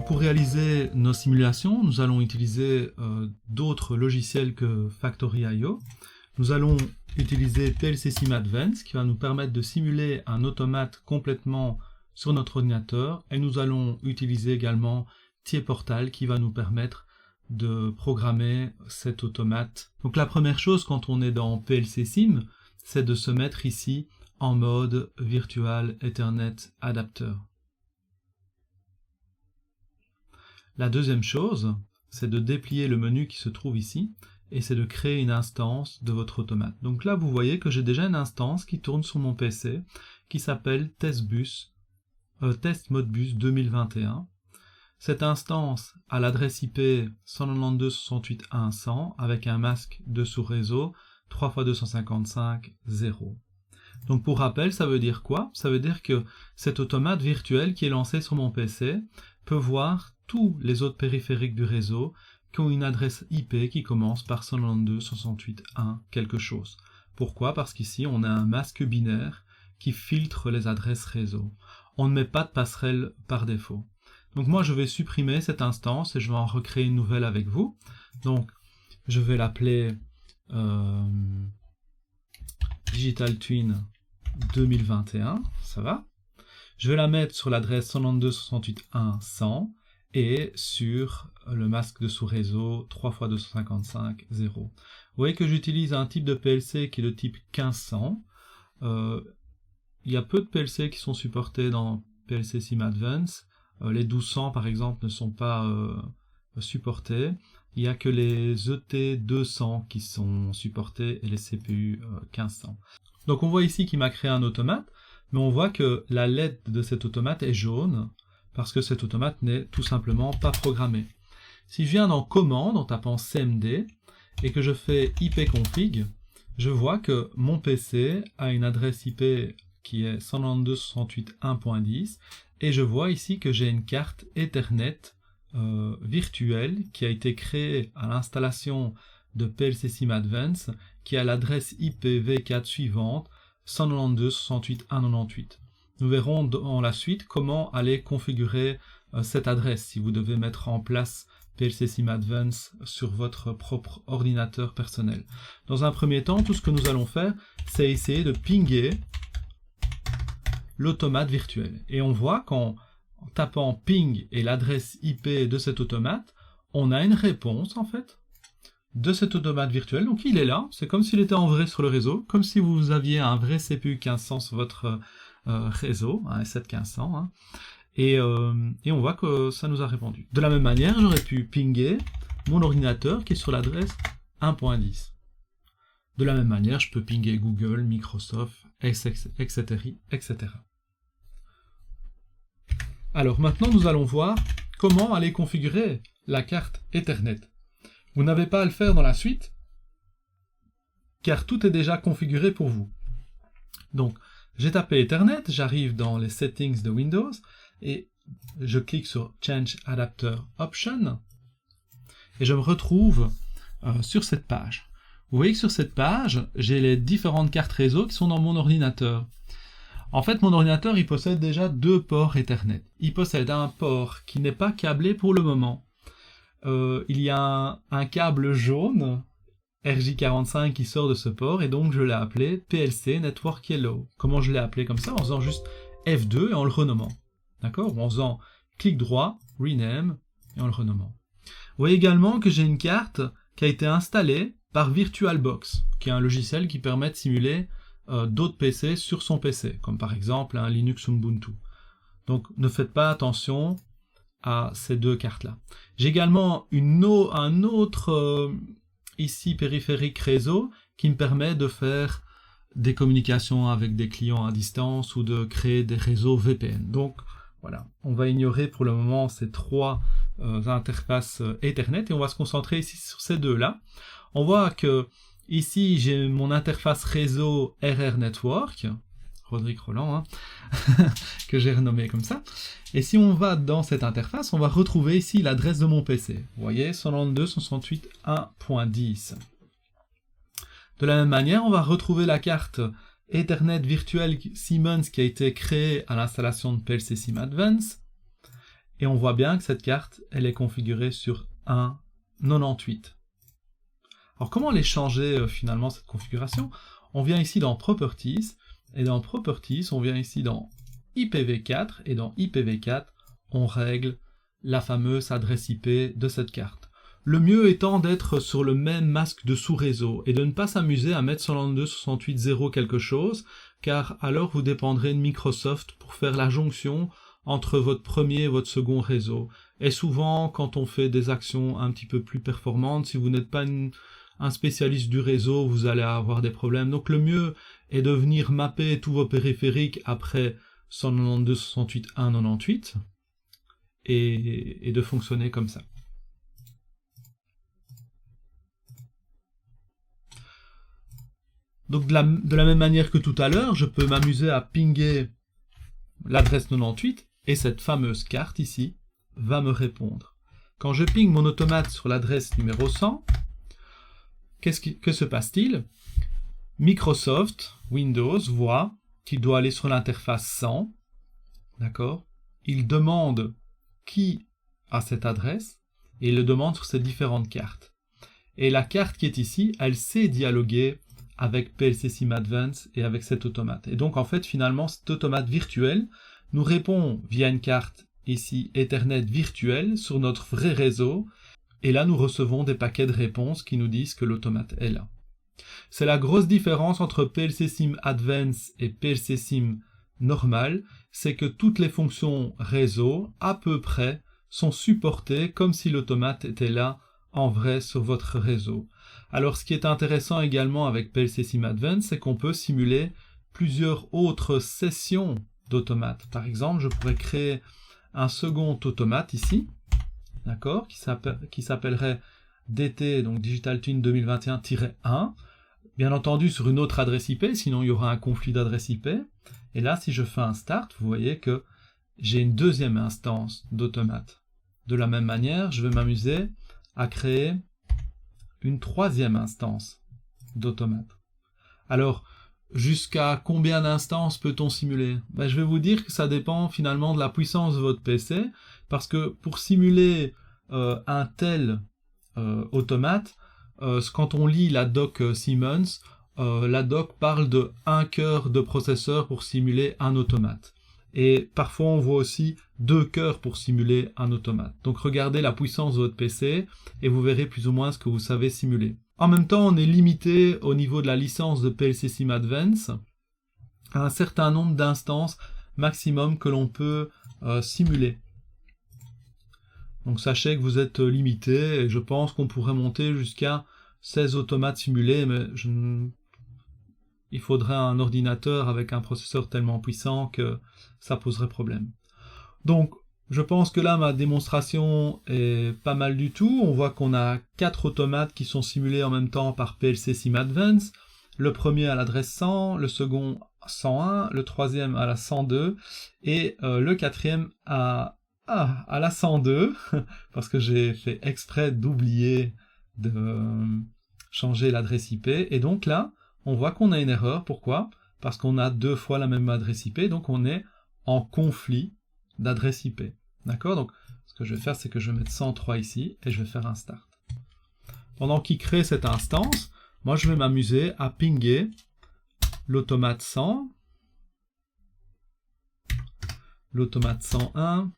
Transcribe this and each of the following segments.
pour réaliser nos simulations, nous allons utiliser d'autres logiciels que Factory.io. Nous allons utiliser PLC Sim Advanced qui va nous permettre de simuler un automate complètement sur notre ordinateur, et nous allons utiliser également TIEportal qui va nous permettre de programmer cet automate. Donc la première chose quand on est dans PLC Sim, c'est de se mettre ici en mode Virtual Ethernet Adapter. La deuxième chose, c'est de déplier le menu qui se trouve ici, et c'est de créer une instance de votre automate. Donc là, vous voyez que j'ai déjà une instance qui tourne sur mon PC, qui s'appelle Test Modbus 2021. Cette instance a l'adresse IP 192.168.1.100 avec un masque de sous-réseau 3x255.0. Donc pour rappel, ça veut dire quoi? Ça veut dire que cet automate virtuel qui est lancé sur mon PC peut voir tous les autres périphériques du réseau qui ont une adresse IP qui commence par 192.168.1 quelque chose. Pourquoi? Parce qu'ici on a un masque binaire qui filtre les adresses réseau. On ne met pas de passerelle par défaut. Donc moi je vais supprimer cette instance et je vais en recréer une nouvelle avec vous. Donc je vais l'appeler Digital Twin 2021, ça va. Je vais la mettre sur l'adresse 192.168.1.100 et sur le masque de sous-réseau 3x255.0. Vous voyez que j'utilise un type de PLC qui est le type 1500. Il y a peu de PLC qui sont supportés dans PLC Sim Advanced. Les 1200 par exemple ne sont pas supportés. Il n'y a que les ET200 qui sont supportés et les CPU 1500. Donc on voit ici qu'il m'a créé un automate, mais on voit que la LED de cet automate est jaune, parce que cet automate n'est tout simplement pas programmé. Si je viens dans commande en tapant cmd et que je fais ipconfig, je vois que mon PC a une adresse IP qui est 192.168.1.10 et je vois ici que j'ai une carte Ethernet virtuelle qui a été créée à l'installation de PLC Sim Advanced qui a l'adresse IPv4 suivante 192.168.1.98. Nous verrons dans la suite comment aller configurer cette adresse si vous devez mettre en place PLC Sim Advanced sur votre propre ordinateur personnel. Dans un premier temps, tout ce que nous allons faire, c'est essayer de pinguer l'automate virtuel. Et on voit qu'en tapant ping et l'adresse IP de cet automate, on a une réponse en fait de cet automate virtuel. Donc il est là, c'est comme s'il était en vrai sur le réseau, comme si vous aviez un vrai CPU 1500 sur votre réseau, un S7 1500, hein, et on voit que ça nous a répondu. De la même manière, j'aurais pu pinguer mon ordinateur qui est sur l'adresse 1.10. De la même manière, je peux pinguer Google, Microsoft, etc., etc. Alors maintenant, nous allons voir comment aller configurer la carte Ethernet. Vous n'avez pas à le faire dans la suite, car tout est déjà configuré pour vous. Donc, j'ai tapé Ethernet, j'arrive dans les settings de Windows, et je clique sur Change Adapter Option, et je me retrouve sur cette page. Vous voyez que sur cette page, j'ai les différentes cartes réseau qui sont dans mon ordinateur. En fait, mon ordinateur, il possède déjà deux ports Ethernet. Il possède un port qui n'est pas câblé pour le moment. Il y a un câble jaune, RJ45, qui sort de ce port, et donc je l'ai appelé PLC Network Yellow. Comment je l'ai appelé comme ça? En faisant juste F2 et en le renommant. D'accord? Ou en faisant clic droit, rename, et en le renommant. Vous voyez également que j'ai une carte qui a été installée par VirtualBox, qui est un logiciel qui permet de simuler d'autres PC sur son PC, comme par exemple un Linux Ubuntu. Donc ne faites pas attention à ces deux cartes-là. J'ai également un autre ici périphérique réseau qui me permet de faire des communications avec des clients à distance ou de créer des réseaux VPN. Donc voilà, on va ignorer pour le moment ces trois interfaces Ethernet et on va se concentrer ici sur ces deux-là. On voit que ici j'ai mon interface réseau RR Network, Roderick Roland, hein, que j'ai renommé comme ça. Et si on va dans cette interface, on va retrouver ici l'adresse de mon PC. Vous voyez, 192.168.1.10. De la même manière, on va retrouver la carte Ethernet virtuelle Siemens qui a été créée à l'installation de PLC Sim Advanced. Et on voit bien que cette carte, elle est configurée sur 1.98. Alors comment aller changer finalement cette configuration? On vient ici dans Properties, et dans Properties, on vient ici dans IPv4, et dans IPv4, on règle la fameuse adresse IP de cette carte. Le mieux étant d'être sur le même masque de sous-réseau, et de ne pas s'amuser à mettre 192.168.0 quelque chose, car alors vous dépendrez de Microsoft pour faire la jonction entre votre premier et votre second réseau. Et souvent, quand on fait des actions un petit peu plus performantes, si vous n'êtes pas un spécialiste du réseau, vous allez avoir des problèmes. Donc le mieux est de venir mapper tous vos périphériques après 192.168.1.98 et de fonctionner comme ça. Donc de la même manière que tout à l'heure, je peux m'amuser à pinguer l'adresse 98 et cette fameuse carte ici va me répondre. Quand je ping mon automate sur l'adresse numéro 100, que se passe-t-il? Microsoft, Windows, voit qu'il doit aller sur l'interface 100, d'accord? Il demande qui a cette adresse et il le demande sur ces différentes cartes. Et la carte qui est ici, elle sait dialoguer avec PLC SIM Advance et avec cet automate. Et donc en fait finalement cet automate virtuel nous répond via une carte ici Ethernet virtuelle sur notre vrai réseau, et là nous recevons des paquets de réponses qui nous disent que l'automate est là. C'est la grosse différence entre PLC SIM Advance et PLC SIM normal, c'est que toutes les fonctions réseau à peu près sont supportées comme si l'automate était là en vrai sur votre réseau. Alors ce qui est intéressant également avec PLC SIM Advance, c'est qu'on peut simuler plusieurs autres sessions d'automates. Par exemple, je pourrais créer un second automate ici, d'accord, qui s'appellerait DT, donc Digital Twin 2021-1, bien entendu sur une autre adresse IP, sinon il y aura un conflit d'adresse IP. Et là, si je fais un start, vous voyez que j'ai une deuxième instance d'automate. De la même manière, je vais m'amuser à créer une troisième instance d'automate. Alors, jusqu'à combien d'instances peut-on simuler? Je vais vous dire que ça dépend finalement de la puissance de votre PC, parce que pour simuler un tel automate, quand on lit la doc Siemens, la doc parle de 1 cœur de processeur pour simuler un automate. Et parfois on voit aussi 2 cœurs pour simuler un automate. Donc regardez la puissance de votre PC et vous verrez plus ou moins ce que vous savez simuler. En même temps, on est limité au niveau de la licence de PLC SIM Advance à un certain nombre d'instances maximum que l'on peut simuler. Donc sachez que vous êtes limité et je pense qu'on pourrait monter jusqu'à 16 automates simulés, mais il faudrait un ordinateur avec un processeur tellement puissant que ça poserait problème. Donc, je pense que là, ma démonstration est pas mal du tout. On voit qu'on a 4 automates qui sont simulés en même temps par PLC SIM Advance. Le premier à l'adresse 100, le second 101, le troisième à la 102 et le quatrième à la 102, parce que j'ai fait exprès d'oublier de changer l'adresse IP. Et donc là, on voit qu'on a une erreur. Pourquoi? Parce qu'on a 2 fois la même adresse IP, donc on est en conflit d'adresse IP. D'accord? Donc, ce que je vais faire, c'est que je vais mettre 103 ici, et je vais faire un start. Pendant qu'il crée cette instance, moi je vais m'amuser à pinguer l'automate 100, l'automate 101,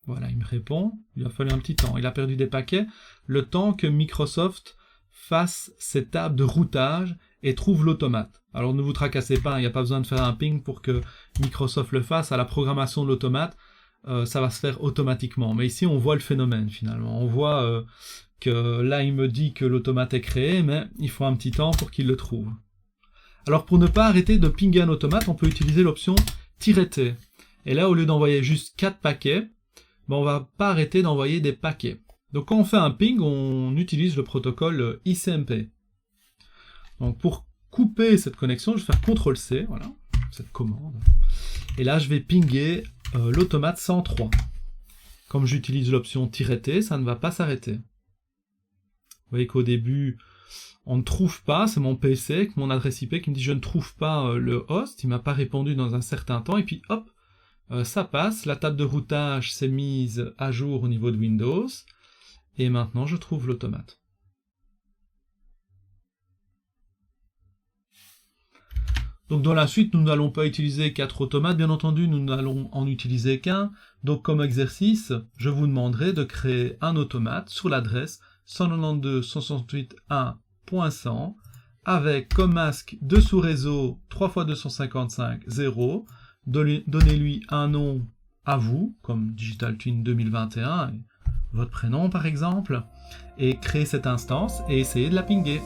voilà, il me répond. Il a fallu un petit temps. Il a perdu des paquets. Le temps que Microsoft fasse ses tables de routage et trouve l'automate. Alors ne vous tracassez pas, il n'y a pas besoin de faire un ping pour que Microsoft le fasse. À la programmation de l'automate, ça va se faire automatiquement. Mais ici, on voit le phénomène finalement. On voit que là, il me dit que l'automate est créé, mais il faut un petit temps pour qu'il le trouve. Alors pour ne pas arrêter de pinguer un automate, on peut utiliser l'option "-t". Et là, au lieu d'envoyer juste 4 paquets, on ne va pas arrêter d'envoyer des paquets. Donc quand on fait un ping, on utilise le protocole ICMP. Donc pour couper cette connexion, je vais faire CTRL-C, voilà, cette commande. Et là, je vais pinguer l'automate 103. Comme j'utilise l'option "-t", ça ne va pas s'arrêter. voyez qu'au début, on ne trouve pas, c'est mon PC, avec mon adresse IP qui me dit je ne trouve pas le host, il m'a pas répondu dans un certain temps, et puis hop, ça passe, la table de routage s'est mise à jour au niveau de Windows, et maintenant je trouve l'automate. Donc dans la suite, nous n'allons pas utiliser 4 automates, bien entendu, nous n'allons en utiliser qu'un. Donc comme exercice, je vous demanderai de créer un automate sur l'adresse 192.168.1.100 avec comme masque de sous-réseau 3x255.0. Donnez-lui un nom à vous, comme Digital Twin 2021, votre prénom par exemple, et créez cette instance et essayez de la pinguer.